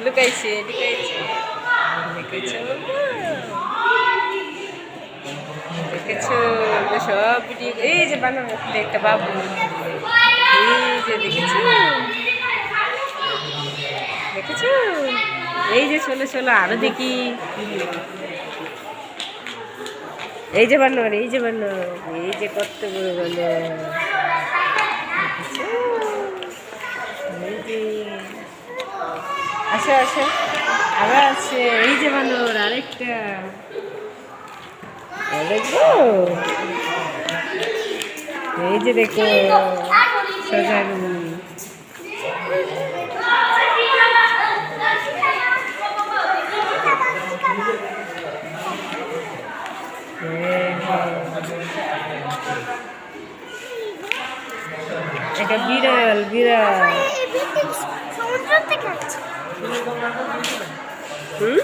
লুকাইছে লুকাইছে দেখেছো দেখেছো সব ভিডিও এই যে বানানো একটা বাবু এই যে দেখেছো দেখেছো এই যে চলো চলো আরো দেখি এই যে বানর এই যে বানর এই যে কত বড় বানর দেখেছো এই যে আসো আসো আবার আছে এই যে বানর আরেকটা দেখো এই যে দেখো সজারু এটা বিড়াল বিড়াল হুম